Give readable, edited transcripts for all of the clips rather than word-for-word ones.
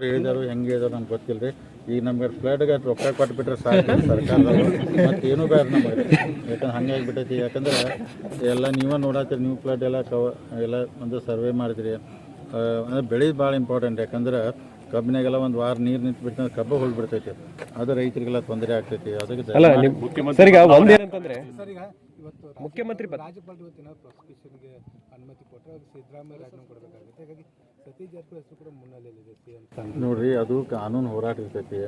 ಹೇಳಿದಾರು ಹೆಂಗೆ ಹೇಳಿದಾರು ನಮ್ಗೆ ಗೊತ್ತಿಲ್ಲ ರೀ. ಈಗ ನಮ್ಗೆ ಫ್ಲಡ್ಗೆ ರೊಕ್ಕ ಕೊಟ್ಬಿಟ್ರೆ ಸಾಕು ಸರ್ಕಾರದವರು, ಮತ್ತು ಏನೂ ಬೇಡ ನಮಗೆ. ಯಾಕಂದ್ರೆ ಹಂಗಾಗಿಬಿಟ್ಟೈತಿ. ಯಾಕಂದ್ರೆ ಎಲ್ಲ ನೀವೇ ನೋಡತ್ತೀರಿ, ನೀವು ಫ್ಲಡ್ ಎಲ್ಲ ಎಲ್ಲ ಒಂದು ಸರ್ವೆ ಮಾಡಿದ್ರಿ. ಅಂದರೆ ಬೆಳೆ ಭಾಳ ಇಂಪಾರ್ಟೆಂಟ್. ಯಾಕಂದ್ರೆ ಕಬ್ಬಿನಾಗೆಲ್ಲ ಒಂದು ವಾರ ನೀರು ನಿಂತುಬಿಟ್ಟು ಕಬ್ಬು ಹೋಗಿಬಿಡ್ತೈತಿ. ಅದು ರೈತರಿಗೆಲ್ಲ ತೊಂದರೆ ಆಗ್ತೈತಿ. ಅದಕ್ಕೆ ಮುಖ್ಯಮಂತ್ರಿ ರಾಜ್ಯಪಾಲರು ಇವತ್ತಿನ ಪ್ರಾಸಿಕ್ಯೂಷನ್ಗೆ ಅನುಮತಿ ಕೊಟ್ಟರೆ ಅದು ಸಿದ್ದರಾಮಯ್ಯ ರಾಜೀನಾಮೆ ಕೊಡಬೇಕಾಗುತ್ತೆ. ಹಾಗಾಗಿ ಸತೀಶ್ ಜಾರಕಿಹೊಳಿ ಹೆಸರು ಕೂಡ ಮುನ್ನೆಲೆಯಲ್ಲಿದೆ ಸಿಎಂ. ನೋಡ್ರಿ, ಅದು ಕಾನೂನು ಹೋರಾಟ ಇರ್ತೈತಿ.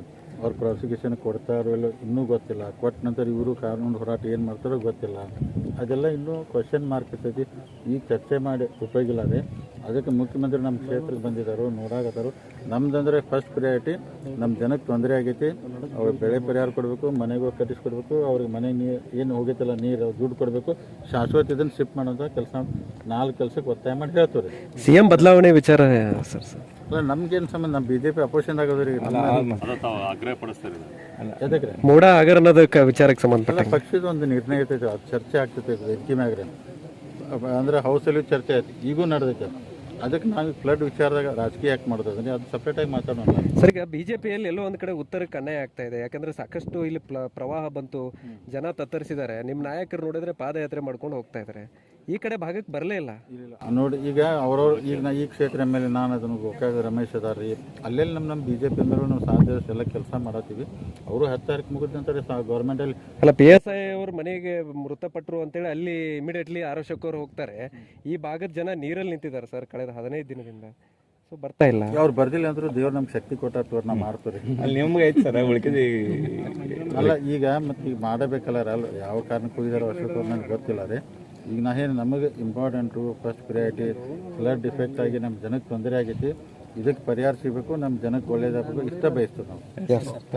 ಅವ್ರು ಪ್ರಾಸಿಕ್ಯೂಷನ್ ಕೊಡ್ತಾರೋ ಇಲ್ಲ ಇನ್ನೂ ಗೊತ್ತಿಲ್ಲ. ಕೊಟ್ಟ ನಂತರ ಇವರು ಕಾನೂನು ಹೋರಾಟ ಏನು ಮಾಡ್ತಾರೋ ಗೊತ್ತಿಲ್ಲ. ಅದೆಲ್ಲ ಇನ್ನೂ ಕ್ವಶನ್ ಮಾರ್ಕ್ ಇರ್ತೈತಿ. ಈಗ ಚರ್ಚೆ ಮಾಡಿ ಉಪಯೋಗಿಲ್ಲ ರೀ. ಅದಕ್ಕೆ ಮುಖ್ಯಮಂತ್ರಿ ನಮ್ಮ ಕ್ಷೇತ್ರಕ್ಕೆ ಬಂದಿದ್ದಾರೆ, ನೋಡಾಕತ್ತಾರು. ನಮ್ದಂದ್ರೆ ಫಸ್ಟ್ ಪ್ರಿಯಾರಿಟಿ ನಮ್ಮ ಜನಕ್ಕೆ ತೊಂದರೆ ಆಗೈತಿ. ಅವ್ರ ಬೆಳೆ ಪರಿಹಾರ ಕೊಡಬೇಕು, ಮನೆಗೂ ಕಟ್ಟಿಸ್ಕೊಡ್ಬೇಕು, ಅವ್ರಿಗೆ ಮನೆ ನೀರು ಏನು ಹೋಗೈತಲ್ಲ ನೀರು ದುಡ್ಡು ಕೊಡಬೇಕು, ಶಾಶ್ವತ ಇದನ್ನು ಶಿಫ್ಟ್ ಮಾಡೋಂಥ ಕೆಲಸ 4 ಕೆಲಸಕ್ಕೆ ಒತ್ತಾಯ ಮಾಡಿ ಹೇಳ್ತೀವಿ. ಸಿಎಂ ಬದಲಾವಣೆ ವಿಚಾರ ಸರ್ ಅಲ್ಲ, ನಮ್ಗೇನು ಸಂಬಂಧ? ನಮ್ಮ BJP ಅಪೋಸಿಷನ್ ಆಗೋದ್ರಿ. ಎದಕ್ಕೆ ಮೋಡ ಹಗರಣದ ವಿಚಾರಕ್ಕೆ ಸಂಬಂಧಪಟ್ಟ ಪಕ್ಷದ ಒಂದು ನಿರ್ಣಯ ಇರ್ತೈತೆ, ಅದು ಚರ್ಚೆ ಆಗ್ತೈತೆ ವೆಂಕಿ ಮ್ಯಾಗ್ರೆ. ಅಂದ್ರೆ ಹೌಸಲ್ಲಿ ಚರ್ಚೆ ಆಯ್ತು, ಈಗೂ ನಡೆದೈತೆ. ಅದಕ್ಕೆ ನಾವು ಫ್ಲಡ್ ವಿಚಾರದಾಗ ರಾಜಕೀಯ ಯಾಕೆ ಮಾಡೋದಂದ್ರೆ ಅದು ಸಪ್ರೇಟಾಗಿ ಮಾತಾಡೋಣ. ಸರ್, ಈಗ ಬಿಜೆಪಿಯಲ್ಲಿ ಎಲ್ಲೋ ಒಂದು ಕಡೆ ಉತ್ತರಕ್ಕೆ ಅನ್ಯಾಯ ಆಗ್ತಾ ಇದೆ. ಯಾಕಂದ್ರೆ ಸಾಕಷ್ಟು ಇಲ್ಲಿ ಪ್ರವಾಹ ಬಂತು, ಜನ ತತ್ತರಿಸಿದ್ದಾರೆ. ನಿಮ್ಮ ನಾಯಕರು ನೋಡಿದ್ರೆ ಪಾದಯಾತ್ರೆ ಮಾಡ್ಕೊಂಡು ಹೋಗ್ತಾ ಇದ್ದಾರೆ. ಈ ಕಡೆ ಭಾಗಕ್ಕೆ ಬರಲೇ ಇಲ್ಲ. ನೋಡಿ, ಈಗ ಅವ್ರವ್ರು ಈಗ ಈ ಕ್ಷೇತ್ರ ಮೇಲೆ ನಾನು ಅದನ್ನು ಗೋಕಾಕ ರಮೇಶ್ ಅದಾರ ರೀ, ಅಲ್ಲೆಲ್ಲಿ ನಮ್ಮ BJP ಮೇಲೆ ನಾವು ಸಾಧ್ಯ ಎಲ್ಲ ಕೆಲಸ ಮಾಡತ್ತೀವಿ. ಅವರು 10 ತಾರೀಕು ಮುಗಿದ ನಂತರ ಗೌರ್ಮೆಂಟಲ್ಲಿ ಅಲ್ಲ, PSI ಅವ್ರ ಮನೆಗೆ ಮೃತಪಟ್ಟರು ಅಂತೇಳಿ ಅಲ್ಲಿ ಇಮಿಡಿಯೇಟ್ಲಿ ಆರೋಗ್ಯಕ್ಕವ್ರು ಹೋಗ್ತಾರೆ. ಈ ಭಾಗದ ಜನ ನೀರಲ್ಲಿ ನಿಂತಿದ್ದಾರೆ ಸರ್ ಕಳೆದ 15 ದಿನದಿಂದ. ಸೊ ಬರ್ತಾ ಇಲ್ಲ. ಅವ್ರು ಬರ್ದಿಲ್ಲ ಅಂದ್ರೂ ದೇವ್ರು ನಮ್ಗೆ ಶಕ್ತಿ ಕೊಟ್ಟ ನಾವು ಮಾಡ್ತೀವಿ. ಅಲ್ಲಿ ನಿಮ್ಗೆ ಐತೆ ಸರ್ ಉಳ್ಕಿದ. ಅಲ್ಲ, ಈಗ ಮತ್ತೆ ಈಗ ಮಾಡಬೇಕಲ್ಲ. ಅಲ್ಲ, ಯಾವ ಕಾರಣಕ್ಕೆ ಹೋಗಿದಾರೋ ಅಷ್ಟೊತ್ತು ನನಗೆ ಗೊತ್ತಿಲ್ಲ ರೀ. ಈಗ ನಮಗೆ important first priority flood defect ಆಗಿ ನಮ್ಮ ಜನಕ್ಕೆ ತೊಂದರೆ ಆಗೈತಿ. ಇದಕ್ಕೆ ಪರಿಹಾರ ಸಿಗಬೇಕು, ನಮ್ಮ ಜನಕ್ಕೆ ಒಳ್ಳೇದಾಗಬೇಕು, ಇಷ್ಟ ಬಯಸ್ತೀವಿ ನಾವು.